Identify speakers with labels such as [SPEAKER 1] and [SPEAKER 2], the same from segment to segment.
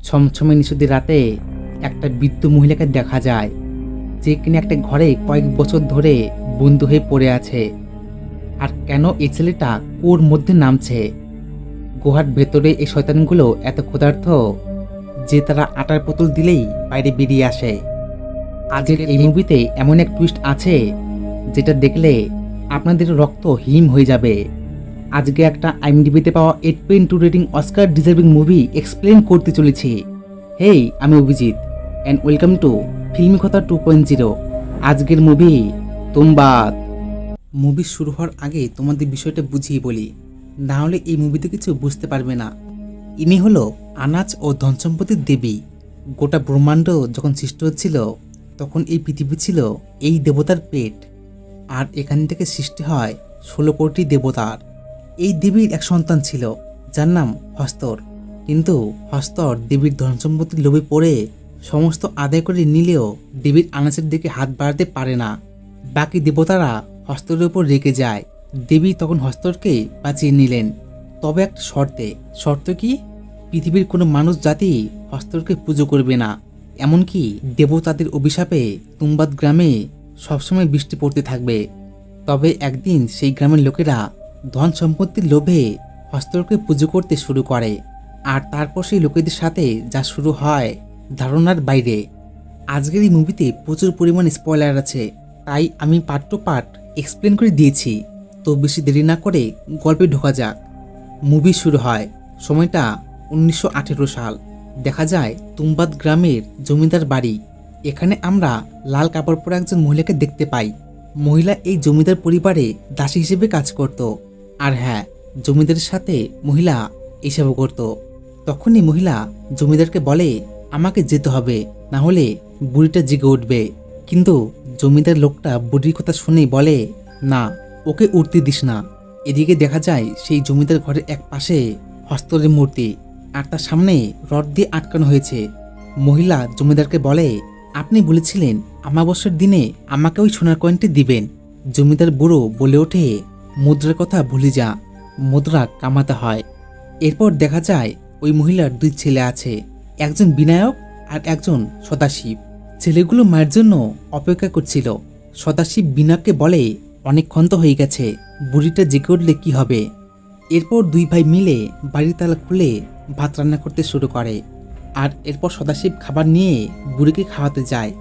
[SPEAKER 1] ছমছমে নিষুদ্ধি রাতে একটা বৃদ্ধ মহিলাকে দেখা যায়, যে কিনা একটা ঘরে কয়েক বছর ধরে বন্ধু হয়ে পড়ে আছে। আর কেন এই ছেলেটা ওর মধ্যে নামছে? গুহার ভেতরে এই শয়তানগুলো এত ক্ষুধার্ত যে তারা আটার পুতুল দিলেই বাইরে বেরিয়ে আসে। আজকের এই মুভিতে এমন এক টুইস্ট আছে যেটা দেখলে আপনাদের রক্ত হিম হয়ে যাবে। আজকে একটা আইএমডিবিতে পাওয়া 8.2 rating Oscar deserving movie explain করতে চলেছি। হেই, আমি Abhijit and welcome to Filmy Katha 2.0। আজকের মুভি তুম্বাদ। মুভি শুরু হওয়ার আগে তোমাদের বিষয়টা বুঝিয়ে বলি, না হলে এই মুভিতে কিছু বুঝতে পারবে না। ইনি হলো আনাজ ও ধনসম্পত্তির দেবী। গোটা ব্রহ্মাণ্ড যখন সৃষ্টি হচ্ছিল তখন এই পৃথিবী ছিল এই দেবতার পেট, আর এখান থেকে সৃষ্টি হয় 16 কোটি দেবতার। এই দেবীর এক সন্তান ছিল যার নাম হস্তর, কিন্তু হস্তর দেবীর ধনসম্পত্তির লোভে পড়ে সমস্ত আদায় করে নিলেও দেবীর আনাজের দিকে হাত বাড়াতে পারে না। বাকি দেবতারা হস্তরের উপর রেগে যায়। দেবী তখন হস্তরকে বাঁচিয়ে নিলেন, তবে একটা শর্ত কি, পৃথিবীর কোনো মানুষ জাতি হস্তরকে পুজো করবে না। এমনকি দেবতাদের অভিশাপে তুম্বাদ গ্রামে সবসময় বৃষ্টি পড়তে থাকবে। তবে একদিন সেই গ্রামের লোকেরা ধন সম্পত্তির লোভে হস্তরকে পুজো করতে শুরু করে, আর তারপর সেই লোকেদের সাথে যা শুরু হয় ধারণার বাইরে। আজকের এই মুভিতে প্রচুর পরিমাণে স্পয়লার আছে, তাই আমি পার্ট টু পার্ট এক্সপ্লেন করে দিয়েছি। তো বেশি দেরি না করে গল্পে ঢোকা যাক। মুভি শুরু হয়, সময়টা 1918 সাল। দেখা যায় তুম্বাদ গ্রামের জমিদার বাড়ি। এখানে আমরা লাল কাপড় পরা একজন মহিলাকে দেখতে পাই। মহিলা এই জমিদার পরিবারে দাসী হিসেবে কাজ করত, আর হ্যাঁ, জমিদারের সাথে মহিলা এসবও করত। তখনই মহিলা জমিদারকে বলে, আমাকে যেতে হবে, না হলে বুড়িটা জেগে উঠবে। কিন্তু জমিদার লোকটা বুড়ির কথা শুনেই বলে, না, ওকে উঠতে দিস না। এদিকে দেখা যায় সেই জমিদার ঘরের এক পাশে হস্তরের মূর্তি, আর তার সামনে রড দিয়ে আটকানো হয়েছে। মহিলা জমিদারকে বলে, আপনি বলেছিলেন অমাবস্যার দিনে আমাকে ওই সোনার কয়েনটি দিবেন। জমিদার বুড়ো বলে ওঠে, মুদ্রার কথা ভুলে যা, মুদ্রা কামাতে হয়। এরপর দেখা যায় ওই মহিলার 2 ছেলে আছে, একজন বিনায়ক আর একজন সদাশিব। ছেলেগুলো মায়ের জন্য অপেক্ষা করছিল। সদাশিব বিনায়ককে বলে, অনেকক্ষণ তো হয়ে গেছে, বুড়িটা জেগে উঠলে কি হবে। এরপর 2 ভাই মিলে বাড়ির তালা খুলে ভাত রান্না করতে শুরু করে, আর এরপর সদাশিব খাবার নিয়ে বুড়িকে খাওয়াতে যায়।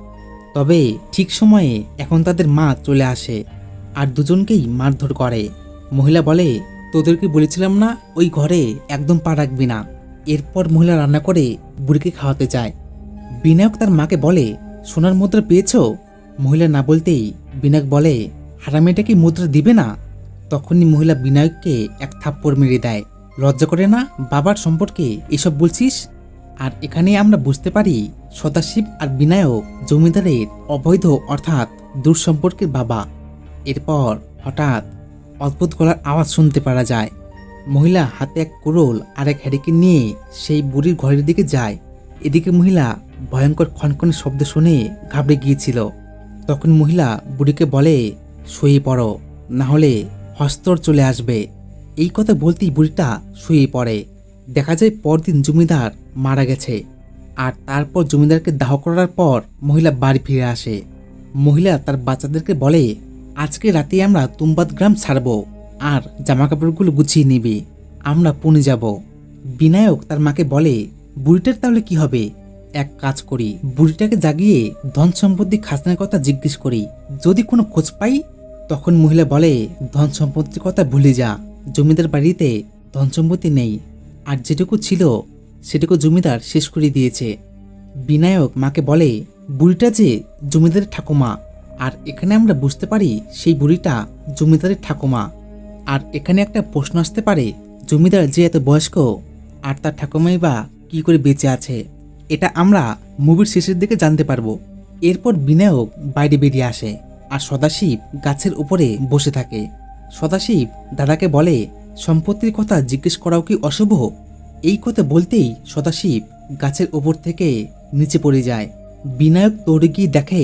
[SPEAKER 1] তবে ঠিক সময়ে এখন তাদের মা চলে আসে আর দুজনকেই মারধর করে। মহিলা বলে, তোদেরকে বলেছিলাম না ওই ঘরে একদম পা রাখবি না। এরপর মহিলা রান্না করে বুড়িকে খাওয়াতে যায়। বিনায়ক তার মাকে বলে, সোনার মুদ্রা পেয়েছো? মহিলা না বলতেই বিনায়ক বলে, হারামিটা কি মুদ্রা দিবে না? তখনই মহিলা বিনায়ককে এক থাপ্পড় মেরে দেয়। লজ্জা করে না বাবার সম্পর্কে এসব বলছিস? আর এখানে আমরা বুঝতে পারি সদাশিব আর বিনায়ক জমিদারের অবৈধ অর্থাৎ দূর সম্পর্কের বাবা। এরপর হঠাৎ অদ্ভুত গলার আওয়াজ শুনতে পাওয়া যায়। মহিলা হাতে এক কুড়োল আর এক হ্যারিকেন নিয়ে সেই বুড়ির ঘরের দিকে যায়। এদিকে মহিলা ভয়ঙ্কর খনখনে শব্দ শুনে ঘাবড়ে গিয়েছিল। তখন মহিলা বুড়িকে বলে, শুয়ে পড়ো, না হলে হস্তর চলে আসবে। এই কথা বলতেই বুড়িটা শুয়ে পড়ে। দেখা যায় পরদিন জমিদার মারা গেছে, আর তারপর জমিদারকে দাহ করার পর মহিলা বাড়ি ফিরে আসে। মহিলা তার বাচ্চাদেরকে বলে, আজকে রাতে আমরা তুম্বাদ গ্রাম ছাড়ব, আর জামাকাপড়গুলো গুছিয়ে নিবি, আমরা পুনে যাব। বিনায়ক তার মাকে বলে, বুড়িটার তাহলে কি হবে? এক কাজ করি, বুড়িটাকে জাগিয়ে ধন সম্পত্তি খাজনার কথা জিজ্ঞেস করি, যদি কোনো খোঁজ পাই। তখন মহিলা বলে, ধন সম্পত্তির কথা ভুলে যা, জমিদার বাড়িতে ধন সম্পত্তি নেই, আর যেটুকু ছিল সেটুকু জমিদার শেষ করে দিয়েছে। বিনায়ক মাকে বলে, বুড়িটা যে জমিদারের ঠাকুমা, আর এখানে আমরা বুঝতে পারি সেই বুড়িটা জমিদারের ঠাকুমা। আর এখানে একটা প্রশ্ন আসতে পারে, জমিদার যে এত বয়স্ক আর তার ঠাকুমাই বা কি করে বেঁচে আছে, এটা আমরা মুভির শেষের দিকে জানতে পারবো। এরপর বিনায়ক বাইরে বেরিয়ে আসে, আর সদাশিব গাছের উপরে বসে থাকে। সদাশিব দাদাকে বলে, সম্পত্তির কথা জিজ্ঞেস করাও কি অশুভ? এই কথা বলতেই সদাশিব গাছের উপর থেকে নিচে পড়ে যায়। বিনায়ক দৌড়ে গিয়ে দেখে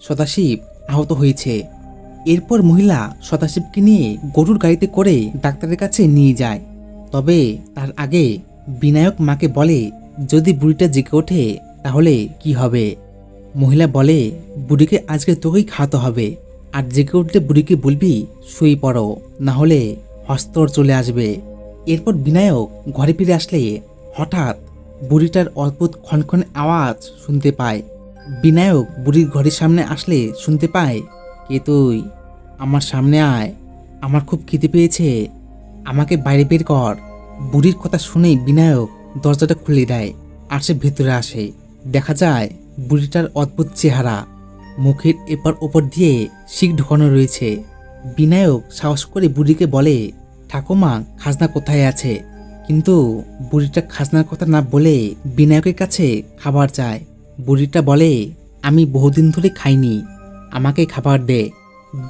[SPEAKER 1] সদাশিব আহত হয়েছে। এরপর মহিলা সদাশিবকে নিয়ে গরুর গাড়িতে করে ডাক্তারের কাছে নিয়ে যায়। তবে তার আগে বিনায়ক মাকে বলে, যদি বুড়িটা জেগে ওঠে তাহলে কি হবে? মহিলা বলে, বুড়িকে আজকে তোকেই খাওয়াতে হবে, আর জেগে উঠলে বুড়িকে বলবি শুয়ে পড়ো, না হলে হস্তর চলে আসবে। এরপর বিনায়ক ঘরে ফিরে আসলে হঠাৎ বুড়িটার অদ্ভুত খনখনে আওয়াজ শুনতে পায়। বিনায়ক বুড়ির ঘরের সামনে আসলে শুনতে পায়, কে তুই? আমার সামনে আয়, আমার খুব খিদে পেয়েছে, আমাকে বাইরে বের কর। বুড়ির কথা শুনেই বিনায়ক দরজাটা খুলে দেয় আর সে ভেতরে আসে। দেখা যায় বুড়িটার অদ্ভুত চেহারা, মুখের এপার ওপর দিয়ে শিক ঢোকানো রয়েছে। বিনায়ক সাহস করে বুড়িকে বলে, ঠাকুমা খাজনা কোথায় আছে? কিন্তু বুড়িটা খাজনার কথা না বলে বিনায়কের কাছে খাবার চায়। বুড়িটা বলে, আমি বহুদিন ধরে খাইনি, আমাকে খাবার দে।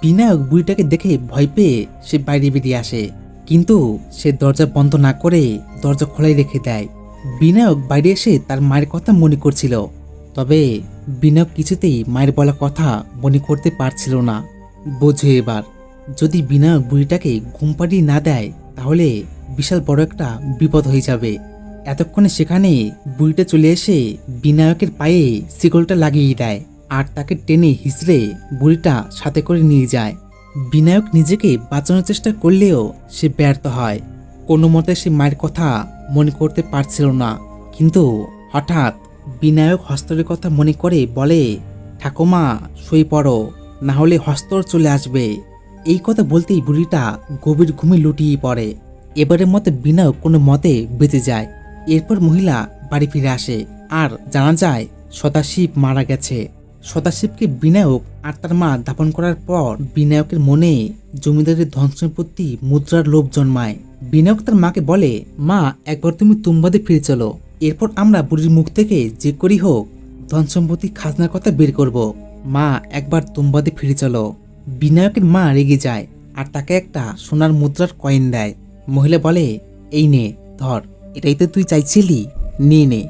[SPEAKER 1] বিনায়ক বুড়িটাকে দেখে ভয় পেয়ে সে বাইরে বেরিয়ে আসে, কিন্তু সে দরজা বন্ধ না করে দরজা খোলাই রেখে দেয়। বিনায়ক বাইরে এসে তার মায়ের কথা মনে করছিল, তবে বিনায়ক কিছুতেই মায়ের বলা কথা মনে করতে পারছিল না। বোঝে এবার, যদি বিনায়ক বুড়িটাকে ঘুম পাড়িয়ে না দেয় তাহলে বিশাল বড় একটা বিপদ হয়ে যাবে। এতক্ষণে সেখানে বুড়িটা চলে এসে বিনায়কের পায়ে শিকলটা লাগিয়ে দেয় আর তাকে টেনে হিঁচড়ে বুড়িটা সাথে করে নিয়ে যায়। বিনায়ক নিজেকে বাঁচানোর চেষ্টা করলেও সে ব্যর্থ হয়। কোনো মতে সে মায়ের কথা মনে করতে পারছিল না। কিন্তু হঠাৎ বিনায়ক হস্তরের কথা মনে করে বলে, ঠাকুমা শুয়ে পড়ো, না হলে হস্তর চলে আসবে। এই কথা বলতেই বুড়িটা গভীর ঘুমে লুটিয়ে পড়ে। এবারের মতে বিনায়ক কোনো মতে বেঁচে যায়। এরপর মহিলা বাড়ি ফিরে আসে আর জানা যায় সদাশিব মারা গেছে। সদাশিবকে বিনায়ক আর তার মা দাফন করার পর বিনায়কের মনে জমিদারের ধন সম্পত্তি মুদ্রার লোভ জন্মায়। বিনায়ক তার মাকে বলে, মা একবার তুমি তুম্বাদে ফিরে চলো, এরপর আমরা বুড়ির মুখ থেকে যে করি হোক ধন সম্পত্তি খাজনার কথা বের করব। মা একবার তুম্বাদে ফিরে চলো। বিনায়কের মা রেগে যায় আর তাকে একটা সোনার মুদ্রার কয়েন দেয়। মহিলা বলে, এই নে ধর, এটাই তো তুই চাইছিলি, নিয়ে নে।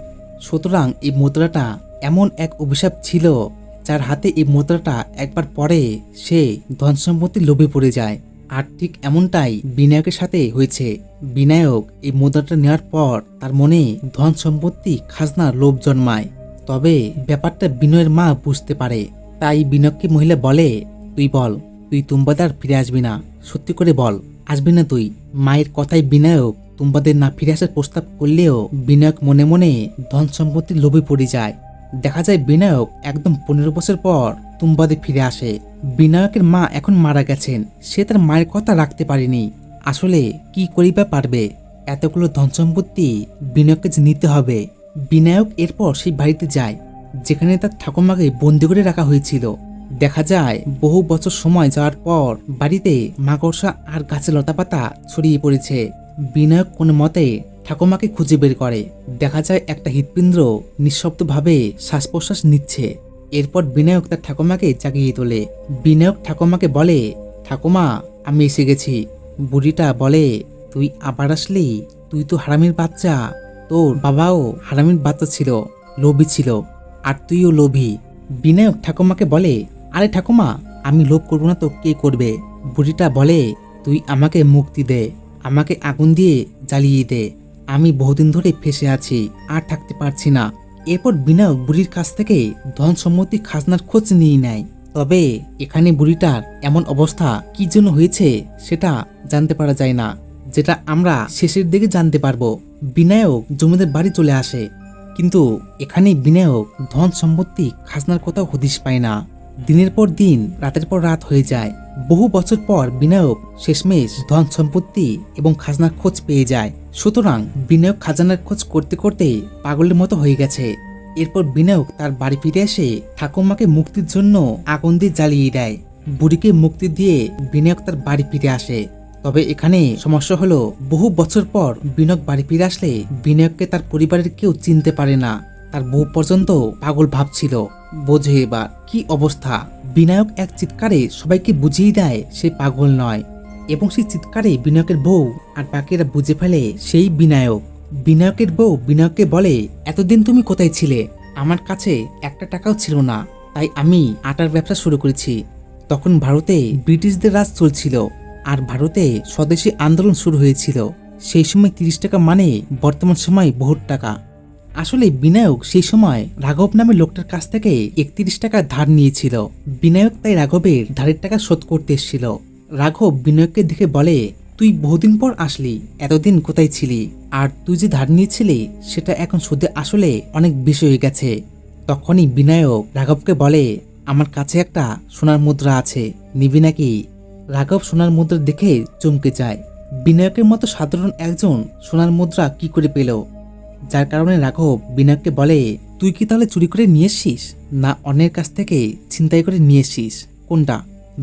[SPEAKER 1] সুতরাং এই মুদ্রাটা এমন এক অভিশাপ ছিল, যার হাতে এই মুদ্রাটা একবার পরে সে ধন সম্পত্তির লোভে পড়ে যায়। আর ঠিক এমনটাই বিনায়কের সাথে হয়েছে। বিনায়ক এই মুদ্রাটা নেওয়ার পর তার মনে ধন সম্পত্তি খাজনার লোভ জন্মায়। তবে ব্যাপারটা বিনয়ের মা বুঝতে পারে, তাই বিনয়কে মহিলা বলে, তুই বল, তুই তুম্বাদে আর ফিরে আসবি না, সত্যি করে বল, আসবি না তুই? মায়ের কথায় বিনায়ক তুম্বাদে না ফিরে আসার প্রস্তাব করলেও বিনায়ক মনে মনে ধন সম্পত্তির লোভে পড়ে যায়। দেখা যায় বিনায়ক একদম 15 বছর পর তুম্বাদে ফিরে আসে। বিনায়কের মা এখন মারা গেছেন, সে তার মায়ের কথা রাখতে পারেনি। আসলে কি করিবা পারবে, এতগুলো ধন সম্পত্তি বিনায়ককে যে নিতে হবে। বিনায়ক এরপর সেই বাড়িতে যায় যেখানে তার ঠাকুমাকে বন্দি করে রাখা হয়েছিল। দেখা যায় বহু বছর সময় যাওয়ার পর বাড়িতে মাকড়সা আর গাছে লতাপাতা ছড়িয়ে পড়েছে। বিনায়ক কোনো মতে ঠাকুমাকে খুঁজে বের করে। দেখা যায় একটা হৃৎপিণ্ড নিঃশব্দভাবে শ্বাস প্রশ্বাস নিচ্ছে। এরপর বিনায়ক তার ঠাকুমাকে জাগিয়ে তোলে। বিনায়ক ঠাকুমাকে বলে, ঠাকুমা আমি এসে গেছি। বুড়িটা বলে, তুই আবার আসলি? তুই তো হারামির বাচ্চা, তোর বাবাও হারামির বাচ্চা ছিল, লোভী ছিল, আর তুইও লোভী। বিনায়ক ঠাকুমাকে বলে, আরে ঠাকুমা আমি লোভ করবো না তো কে করবে? বুড়িটা বলে, তুই আমাকে মুক্তি দে, আমাকে আগুন দিয়ে জ্বালিয়ে দে, আমি বহুদিন ধরে ফেসে আছি, আর থাকতে পারছি না। এরপর বিনায়ক বুড়ির কাছ থেকে ধন সম্পত্তি খাজনার খোঁজ নিয়ে নেয়। তবে এখানে বুড়িটার এমন অবস্থা কি জন্য হয়েছে সেটা জানতে পারা যায় না, যেটা আমরা শেষের দিকে জানতে পারবো। বিনায়ক জমিদার বাড়ি চলে আসে, কিন্তু এখানে বিনায়ক ধন সম্পত্তি খাজনার কোথাও হদিশ পায় না। দিনের পর দিন, রাতের পর রাত হয়ে যায়। বহু বছর পর বিনায়ক শেষমেশ ধন সম্পত্তি এবং খাজনার খোঁজ পেয়ে যায়। সুতরাং বিনায়ক খাজানার খোঁজ করতে করতে পাগলের মতো হয়ে গেছে। এরপর বিনায়ক তার বাড়ি ফিরে এসে ঠাকুমাকে মুক্তির জন্য আগুন দিয়ে জ্বালিয়ে দেয়। বুড়িকে মুক্তি দিয়ে বিনায়ক তার বাড়ি ফিরে আসে। তবে এখানে সমস্যা হলো, বহু বছর পর বিনায়ক বাড়ি ফিরে আসলে বিনায়ককে তার পরিবারের কেউ চিনতে পারে না। তার বউ পর্যন্ত পাগল ভাবছিল। বোঝে এবার কি অবস্থা। বিনায়ক এক চিৎকারে সবাইকে বুঝিয়ে দেয় সে পাগল নয়, এবং সেই চিৎকারে বিনায়কের বউ আর বাকিরা বুঝে ফেলে সেই বিনায়ক। বিনায়কের বউ বিনায়ককে বলে, এতদিন তুমি কোথায় ছিলে? আমার কাছে একটা টাকাও ছিল না, তাই আমি আটার ব্যবসা শুরু করেছি। তখন ভারতে ব্রিটিশদের রাজ চলছিল, আর ভারতে স্বদেশী আন্দোলন শুরু হয়েছিল। সেই সময় 30 টাকা মানে বর্তমান সময় বহুত টাকা। আসলে বিনায়ক সেই সময় রাঘব নামে লোকটার কাছ থেকে 31 টাকা ধার নিয়েছিল। বিনায়ক তাই রাঘবের ধারের টাকা শোধ করতে এসেছিল। রাঘব বিনায়ককে দেখে বলে, তুই বহুদিন পর আসলি, এতদিন কোথায় ছিলি? আর তুই যে ধার নিয়েছিলি সেটা এখন সুদে আসলে অনেক বেশি হয়ে গেছে। তখনই বিনায়ক রাঘবকে বলে, আমার কাছে একটা সোনার মুদ্রা আছে, নিবি নাকি? রাঘব সোনার মুদ্রা দেখে চমকে যায়। বিনায়কের মতো সাধারণ একজন সোনার মুদ্রা কি করে পেল? যার কারণে রাঘব বিনায়ককে বলে, তুই কি তাহলে চুরি করে নিয়ে এসছিস, না অন্যের কাছ থেকে ছিনতাই করে নিয়ে এসছিস, কোনটা?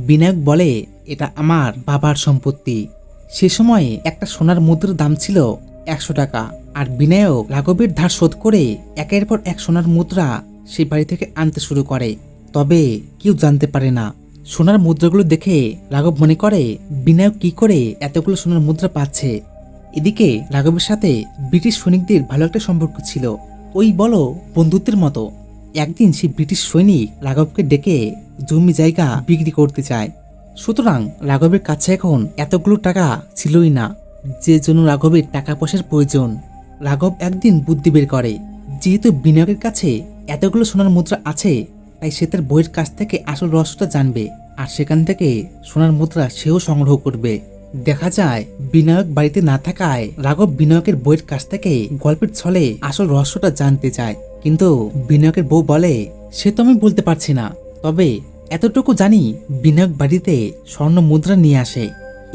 [SPEAKER 1] বিনায়ক বলে, এটা আমার বাবার সম্পত্তি। সে সময়ে একটা সোনার মুদ্রার দাম ছিল 100 টাকা। আর বিনায়ক রাঘবের ধার শোধ করে একের পর এক সোনার মুদ্রা সেই বাড়ি থেকে আনতে শুরু করে। তবে কেউ জানতে পারে না। সোনার মুদ্রাগুলো দেখে রাঘব মনে করে, বিনায়ক কি করে এতগুলো সোনার মুদ্রা পাচ্ছে। এদিকে রাঘবের সাথে ব্রিটিশ সৈনিকদের ভালো একটা সম্পর্ক ছিল, ওই বলো বন্ধুত্বের মতো। একদিন সেই ব্রিটিশ সৈনিক রাঘবকে ডেকে জমি জায়গা বিক্রি করতে চায়। সুতরাং রাঘবের কাছে এখন এতগুলো টাকা ছিলই না, যে জন্য রাঘবের টাকা পয়সার প্রয়োজন। রাঘব একদিন বুদ্ধি বের করে, যেহেতু বিনায়কের কাছে এতগুলো সোনার মুদ্রা আছে, তাই সে তার বইয়ের কাছ থেকে আসল রহস্যটা জানবে, আর সেখান থেকে সোনার মুদ্রা সেও সংগ্রহ করবে। দেখা যায় বিনায়ক বাড়িতে না থাকায় রাঘব বিনায়কের বইয়ের কাছ থেকে গল্পের ছলে আসল রহস্যটা জানতে চায়। কিন্তু বিনায়কের বউ বলে, সে তো আমি বলতে পারছি না, তবে এতটুকু জানি বিনায়ক বাড়িতে স্বর্ণ মুদ্রা নিয়ে আসে।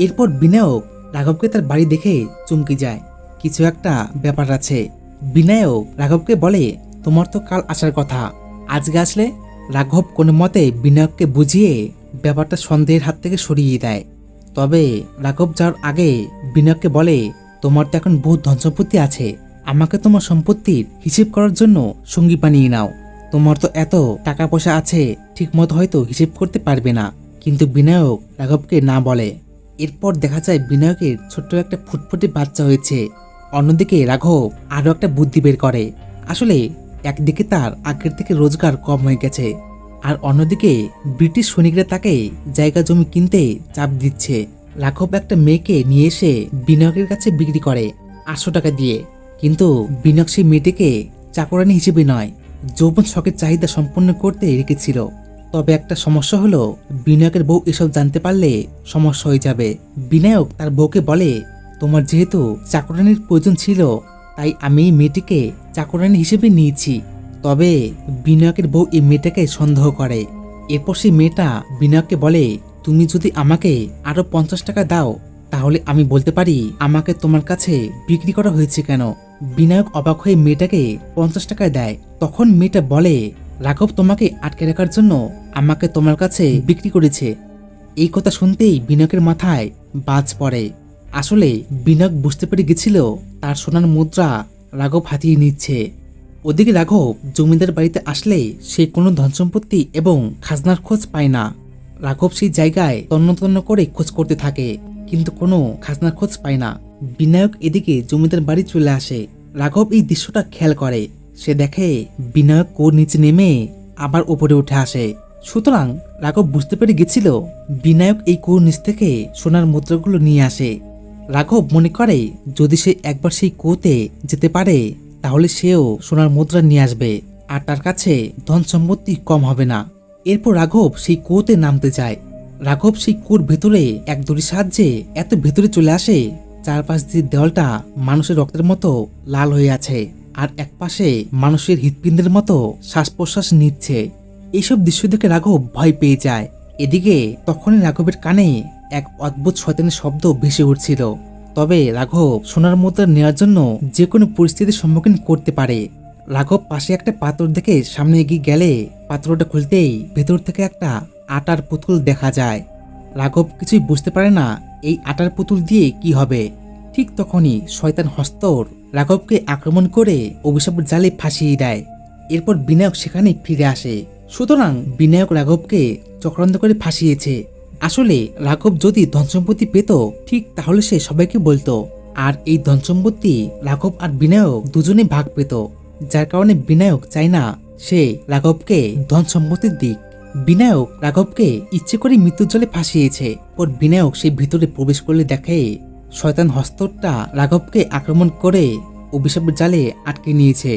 [SPEAKER 1] এরপর বিনায়ক রাঘবকে তার বাড়ি দেখে চমকে যায়, কিছু একটা ব্যাপার আছে। বিনায়ক রাঘবকে বলে, তোমার তো কাল আসার কথা, আজকে আসলে? রাঘব কোনো মতে বিনায়ককে বুঝিয়ে ব্যাপারটা সন্দেহের হাত থেকে সরিয়ে দেয়। তবে রাঘব যাওয়ার আগে বিনায়ককে বলে, তোমার তো এখন বহু ধন সম্পত্তি আছে, আমাকে তোমার সম্পত্তির হিসেব করার জন্য সঙ্গী বানিয়ে নাও। তোমার তো এত টাকা পয়সা আছে, ঠিক মতো হয়তো হিসেব করতে পারবে না। কিন্তু বিনায়ক রাঘবকে না বলে। এরপর দেখা যায় বিনায়কের ছোট্ট একটা ফুটফুটে বাচ্চা হয়েছে। অন্যদিকে রাঘব আরো একটা বুদ্ধি বের করে। আসলে একদিকে তার আগের থেকে রোজগার কম হয়ে গেছে, আর অন্যদিকে ব্রিটিশ সৈনিকরা তাকে জায়গা জমি কিনতে চাপ দিচ্ছে। রাঘব একটা মেয়েকে নিয়ে এসে বিনায়কের কাছে বিক্রি করে 800 টাকা দিয়ে। কিন্তু বিনায়ক সেই মেয়েটিকে চাকরানি হিসেবে নয়, যৌবন শখের চাহিদা সম্পন্ন করতে রেখেছিল। তবে একটা সমস্যা হলো, বিনায়কের বউ এসব জানতে পারলে সমস্যা হয়ে যাবে। বিনায়ক তার বউকে বলে, তোমার যেহেতু চাকরানির প্রয়োজন ছিল, তাই আমি এই মেয়েটিকে চাকরানি হিসেবে নিয়েছি। তবে বিনায়কের বউ এই মেয়েটাকে সন্দেহ করে। এরপর সেই মেয়েটা বিনায়ককে বলে, তুমি যদি আমাকে আরো 50 টাকা দাও, তাহলে আমি বলতে পারি আমাকে তোমার কাছে বিক্রি করা হয়েছে কেন। বিনায়ক অবাক হয়ে মেয়েটাকে 50 টাকায় দেয়। তখন মেয়েটা বলে, রাঘব তোমাকে আটকে রাখার জন্য আমাকে তোমার কাছে বিক্রি করেছে। এই কথা শুনতেই বিনায়কের মাথায় বাজ পড়ে। আসলে বিনায়ক বুঝতে পেরে গেছিল তার সোনার মুদ্রা রাঘব হাতিয়ে নিচ্ছে। ওদিকে রাঘব জমিদার বাড়িতে আসলে সে কোনো ধনসম্পত্তি এবং খাজনার খোঁজ পায় না। রাঘব সেই জায়গায় তন্ন তন্ন করে খোঁজ করতে থাকে, কিন্তু কোনো খাজনার খোঁজ পায় না। বিনায়ক এদিকে জমিদার বাড়ি চলে আসে। রাঘব এই দৃশ্যটা খেয়াল করে। সে দেখে বিনায়ক কুয়োর নিচে নেমে আবার উপরে উঠে আসে। সুতরাং রাঘব বুঝতে পেরে গেছিল বিনায়ক এই কুয়োর নিচ থেকে সোনার মুদ্রাগুলো নিয়ে আসে। রাঘব মনে করে যদি সে একবার সেই কুয়োতে যেতে পারে, তাহলে সেও সোনার মুদ্রা নিয়ে আসবে, আর তার কাছে ধন সম্পত্তি কম হবে না। এরপর রাঘব সেই কুয়োতে নামতে যায়। রাঘব সেই কুয়োর ভেতরে এক দড়ির সাহায্যে এত ভেতরে চলে আসে, চারপাশ দিয়ে দেওয়ালটা মানুষের রক্তের মতো লাল হয়ে আছে, আর এক পাশে মানুষের হৃৎপিণ্ডের মতো শ্বাস প্রশ্বাস নিচ্ছে। এইসব দৃশ্য দেখে রাঘব ভয় পেয়ে যায়। এদিকে তখনই রাঘবের কানে এক অদ্ভুত শয়তানের শব্দ ভেসে উঠছিল। তবে রাঘব সোনার মুদ্রা নেওয়ার জন্য যে কোনো পরিস্থিতির সম্মুখীন করতে পারে। রাঘব পাশে একটা পাথর দেখে সামনে এগিয়ে গেলে পাথরটা খুলতেই ভেতর থেকে একটা আটার পুতুল দেখা যায়। রাঘব কিছুই বুঝতে পারে না এই আটার পুতুল দিয়ে কি হবে। ঠিক তখনই শয়তান হস্তর রাঘবকে আক্রমণ করে অভিশাপের জালে ফাঁসিয়ে দেয়। এরপর বিনায়ক সেখানে ফিরে আসে। সুতরাং বিনায়ক রাঘবকে চক্রান্ত করে ফাঁসিয়েছে। আসলে রাঘব যদি ধনসম্পত্তি পেত, ঠিক তাহলে সে সবাইকে বলতো, আর এই ধনসম্পত্তি রাঘব আর বিনায়ক দুজনে ভাগ পেত। যার কারণে বিনায়ক চায় না সে রাঘবকে ধন সম্পত্তির দিক। বিনায়ক রাঘবকে ইচ্ছে করে মৃত্যুর জলে ফাঁসিয়েছে। ওর বিনায়ক সেই ভিতরে প্রবেশ করলে দেখে শয়তান হস্তটা রাঘবকে আক্রমণ করে অভিশাপের জালে আটকে নিয়েছে।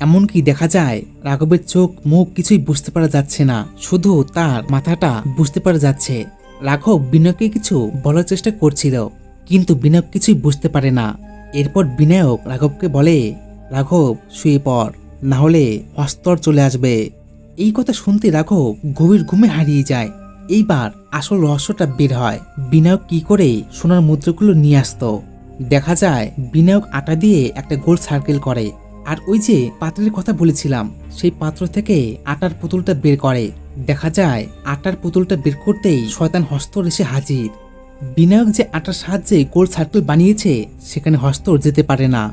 [SPEAKER 1] এমনকি দেখা যায় রাঘবের চোখ মুখ কিছুই বুঝতে পারা যাচ্ছে না, শুধু তার মাথাটা বুঝতে পারা যাচ্ছে। রাঘব বিনায়ককে কিছু বলার চেষ্টা করছিল, কিন্তু বিনায়ক কিছুই বুঝতে পারে না। এরপর বিনায়ক রাঘবকে বলে, রাঘব শুয়ে পড়, না হলে হস্তর চলে আসবে। এই কথা শুনতে রাঘব গভীর ঘুমে হারিয়ে যায়। এইবার আসল রহস্যটা বের হয়, বিনায়ক কি করে সোনার মুদ্রাগুলো নিয়ে আসতো। দেখা যায় বিনায়ক আটা দিয়ে একটা গোল সার্কেল করে, আর ওই যে পাত্রের কথা বলেছিলাম সেই পাত্র থেকে আটার পুতুলটা বের করে। দেখা যায় আটার পুতুলটা বের করতেই শয়তান হস্তর এসে হাজির। বিনায়ক যে আটার সাহায্যে গোল সার্কেল বানিয়েছে সেখানে হস্তর যেতে পারে না।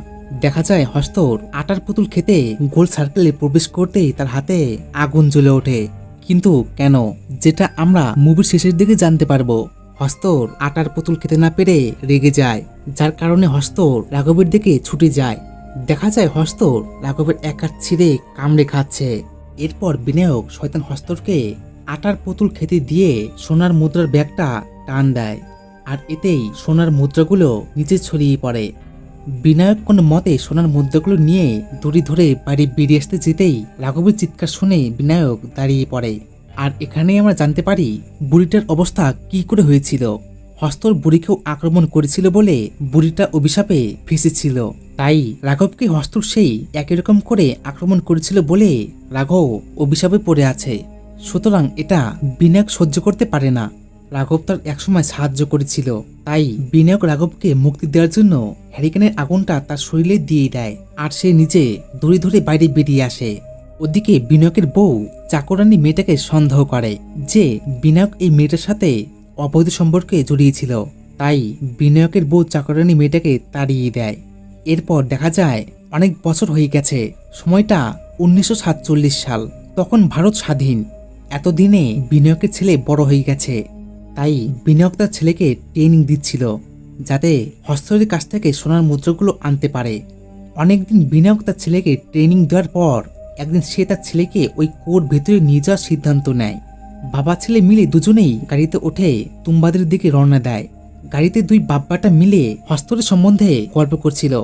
[SPEAKER 1] দেখা যায় হস্তর আটার পুতুল খেতে গোল সার্কেলে প্রবেশ করতেই তার হাতে আগুন জ্বলে ওঠে। কিন্তু কেন, যেটা আমরা মুভির শেষের দিকে জানতে পারবো। হস্তর আটার পুতুল খেতে না পেরে রেগে যায়, যার কারণে হস্তর রাঘবের দিকে ছুটে যায়। দেখা যায় হস্তর রাঘবের এক হাত ছিঁড়ে কামড়ে খাচ্ছে। এরপর বিনায়ক শয়তান হস্তরকে আটার পুতুল খেতে দিয়ে সোনার মুদ্রার ব্যাগটা টান দেয়, আর এতেই সোনার মুদ্রাগুলো নিচে ছড়িয়ে পড়ে। বিনায়ক কোনো মতে সোনার মুদ্রাগুলো নিয়ে দড়ি ধরে বাড়ি বেরিয়ে আসতে যেতেই রাঘবের চিৎকার শুনে বিনায়ক দাঁড়িয়ে পড়ে। আর এখানেই আমরা জানতে পারি বুড়িটার অবস্থা কি করে হয়েছিল। হস্তর বুড়িকেও আক্রমণ করেছিল বলে বুড়িটা অভিশাপে ফেসেছিল, তাই রাঘবকে হস্তর সেই একই রকম করে আক্রমণ করেছিল বলে রাঘব অভিশাপে পড়ে আছে। সুতরাং এটা বিনায়ক সহ্য করতে পারে না। রাঘব তার একসময় সাহায্য করেছিল, তাই বিনায়ক রাঘবকে মুক্তি দেওয়ার জন্য হ্যারিকেনের আগুনটা তার শরীরে দিয়ে দেয়, আর সে নিজে দড়ি ধরে বাইরে বেরিয়ে আসে। ওদিকে বিনায়কের বউ চাকরানী মেয়েটাকে সন্দেহ করে যে বিনায়ক এই মেয়েটার সাথে অবৈধ সম্পর্কে জড়িয়েছিল, তাই বিনায়কের বউ চাকরানী মেয়েটাকে তাড়িয়ে দেয়। এরপর দেখা যায় অনেক বছর হয়ে গেছে, সময়টা 1947 সাল। তখন ভারত স্বাধীন। এতদিনে বিনায়কের ছেলে বড় হয়ে গেছে, তাই বিনায়ক তার ছেলেকে ট্রেনিং দিচ্ছিল যাতে হস্তরের কাছ থেকে সোনার মুদ্রাগুলো আনতে পারে। অনেকদিন বিনায়ক তার ছেলেকে ট্রেনিং দেওয়ার পর একদিন সে তার ছেলেকে ওই কোর ভেতরে নিয়ে যাওয়ার সিদ্ধান্ত নেয়। বাবা ছেলে মিলে দুজনেই গাড়িতে ওঠে তুম্বাদের দিকে রওনা দেয়। গাড়িতে দুই বাব্বাটা মিলে হস্তরের সম্বন্ধে গল্প করছিল।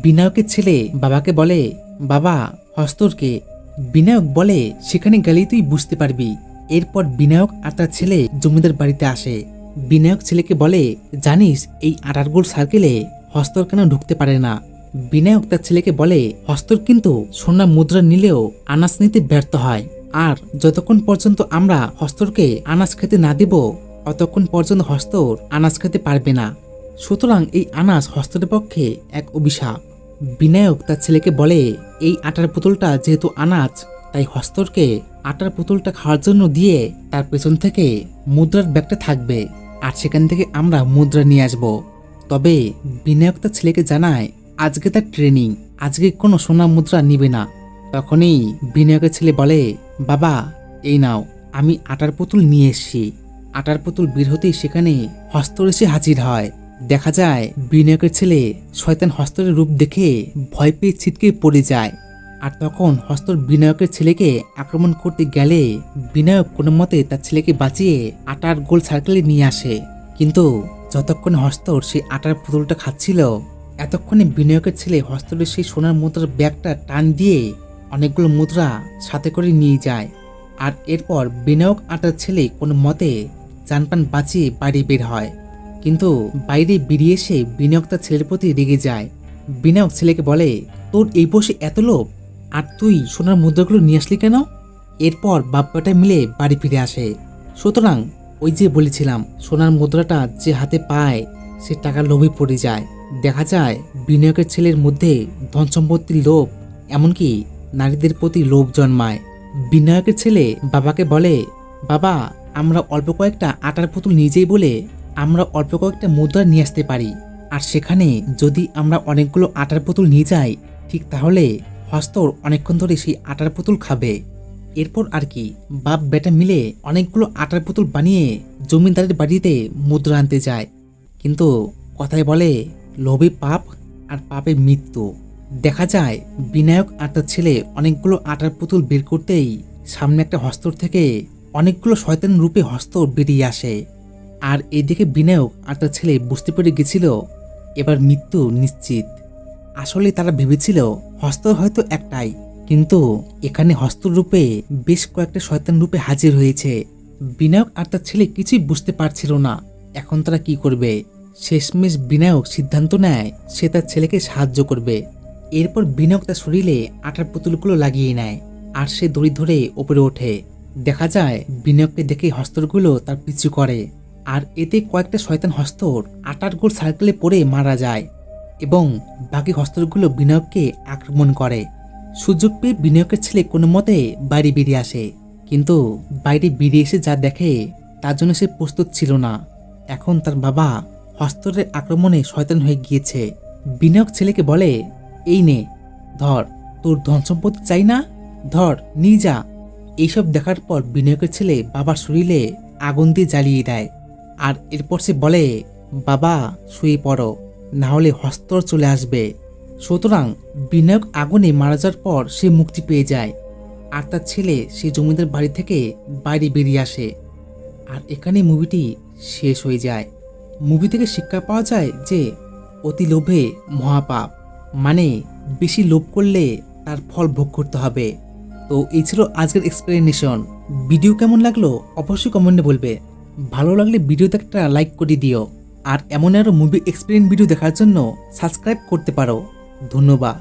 [SPEAKER 1] বিনায়কের ছেলে বাবাকে বলে, বাবা হস্তরকে? বিনায়ক বলে, সেখানে গেলেই তুই বুঝতে পারবি। এরপর বিনায়ক আর তার ছেলে জমিদার বাড়িতে আসে। বিনায়ক ছেলেকে বলে, জানিস এই আটার গোল সার্কেলে হস্তর কেন ঢুকতে পারে না? বিনায়ক তার ছেলেকে বলে, হস্তর কিন্তু সোনা মুদ্রা নিলেও আনাজ নিতে ব্যর্থ হয়, আর যতক্ষণ পর্যন্ত আমরা হস্তরকে আনাজ খেতে না দেব ততক্ষণ পর্যন্ত হস্তর আনাজ খেতে পারবে না। সুতরাং এই আনাজ হস্তরের পক্ষে এক অভিশাপ। বিনায়ক তার ছেলেকে বলে, এই আটার পুতুলটা যেহেতু আনাজ, তাই হস্তরকে আটার পুতুলটা খাওয়ার জন্য দিয়ে তার পেছন থেকে মুদ্রার ব্যাগটা থাকবে, আর সেখান থেকে আমরা মুদ্রা নিয়ে আসব। তবে বিনায়ক তার ছেলেকে জানায় আজকে তার ট্রেনিং, আজকে কোনো সোনা মুদ্রা নিবে না। তখনই বিনায়কের ছেলে বলে, বাবা এই নাও, আমি আটার পুতুল নিয়ে এসেছি। আটার পুতুল বের হতেই সেখানে হস্তর এসে হাজির হয়। দেখা যায় বিনায়কের ছেলে শয়তান হস্তরের রূপ দেখে ভয় পেয়ে ছিটকে পড়ে যায়। আর তখন হস্তর বিনায়কের ছেলেকে আক্রমণ করতে গেলে বিনায়ক কোনো মতে তার ছেলেকে বাঁচিয়ে আটার গোল সার্কেলে নিয়ে আসে। কিন্তু যতক্ষণে হস্তর সেই আটার পুতুলটা খাচ্ছিল, এতক্ষণে বিনায়কের ছেলে হস্তরের সেই সোনার মুদ্রার ব্যাগটা টান দিয়ে অনেকগুলো মুদ্রা সাথে করে নিয়ে যায়। আর এরপর বিনায়ক আর তার ছেলে কোনো মতে জানপান বাঁচিয়ে বাইরে বের হয়। কিন্তু বাইরে বেরিয়ে এসে বিনায়ক তার ছেলের প্রতি রেগে যায়। বিনায়ক ছেলেকে বলে, তোর এই বসে এত লোভ, আর তুই সোনার মুদ্রাগুলো নিয়ে আসলি কেন? এরপর বাপ্পাটা মিলে বাড়ি ফিরে আসে। সুতরাং ওই যে বলেছিলাম, সোনার মুদ্রাটা যে হাতে পায় সে টাকার লোভে পড়ে যায়। দেখা যায় বিনায়কের ছেলের মধ্যে ধন সম্পত্তির লোভ, এমনকি নারীদের প্রতি লোভ জন্মায়। বিনায়কের ছেলে বাবাকে বলে, বাবা আমরা অল্প কয়েকটা আটার পুতুল নিয়ে যাই বলে আমরা অল্প কয়েকটা মুদ্রা নিয়ে আসতে পারি, আর সেখানে যদি আমরা অনেকগুলো আটার পুতুল নিয়ে যাই ঠিক তাহলে হস্তর অনেকক্ষণ ধরে সেই আটার পুতুল খাবে। এরপর আর কি, বাপ বেটা মিলে অনেকগুলো আটার পুতুল বানিয়ে জমিদারের বাড়িতে মুদ্রা আনতে যায়। কিন্তু কথায় বলে, লোভে পাপ আর পাপে মৃত্যু। দেখা যায় বিনায়ক আর তার ছেলে অনেকগুলো আটার পুতুল বের করতেই সামনে একটা হস্তর থেকে অনেকগুলো শয়তান রূপে হস্তর বেরিয়ে আসে। আর এদিকে বিনায়ক আর তার ছেলে বুঝতে পেরে গেছিল এবার মৃত্যু নিশ্চিত। আসলে তারা ভেবেছিল হস্তর হয়তো একটাই, কিন্তু এখানে হস্তরূপে বেশ কয়েকটা শয়তান রূপে হাজির হয়েছে। বিনায়ক আর তার ছেলে কিছুই বুঝতে পারছিল না এখন তারা কি করবে। শেষমেশ বিনায়ক সিদ্ধান্ত নেয় সে তার ছেলেকে সাহায্য করবে। এরপর বিনায়ক তার শরীরে আটার পুতুলগুলো লাগিয়ে নেয় আর সে দড়ি ধরে ওপরে ওঠে। দেখা যায় বিনায়ককে দেখে হস্তরগুলো তার পিছু করে আর এতে কয়েকটা শয়তান হস্তর আটার গোল সার্কেলে পড়ে মারা যায় এবং বাকি হস্তরগুলো বিনায়ককে আক্রমণ করে। সুযোগ পেয়ে বিনায়কের ছেলে কোনো মতে বাইরে বেরিয়ে আসে, কিন্তু বাইরে বেরিয়ে এসে যা দেখে তার জন্য সে প্রস্তুত ছিল না। এখন তার বাবা হস্তরের আক্রমণে শয়তান হয়ে গিয়েছে। বিনায়ক ছেলেকে বলে, এই নে ধর, তোর ধন সম্পত্তি চাই না, ধর নিয়ে যা। এইসব দেখার পর বিনায়কের ছেলে বাবার শরীরে আগুন দিয়ে জ্বালিয়ে দেয় আর এরপর সে বলে, বাবা শুয়ে পড়ো, না হলে হস্তর চলে আসবে। সুতরাং বিনায়ক আগুনে মারা যাওয়ার পর সে মুক্তি পেয়ে যায় আর তার ছেলে সে জমিদার বাড়ি থেকে বাইরে বেরিয়ে আসে। আর এখানে মুভিটি শেষ হয়ে যায়। মুভি থেকে শিক্ষা পাওয়া যায় যে অতি লোভে মহাপাপ, মানে বেশি লোভ করলে তার ফল ভোগ করতে হবে। তো এই ছিল আজকের এক্সপ্লেনেশন। ভিডিও কেমন লাগলো অবশ্যই কমেন্টে বলবে। ভালো লাগলে ভিডিওতে একটা লাইক করে দিও আর এমন আরও মুভি এক্সপ্লেন ভিডিও দেখার জন্য সাবস্ক্রাইব করতে পারো। ধন্যবাদ।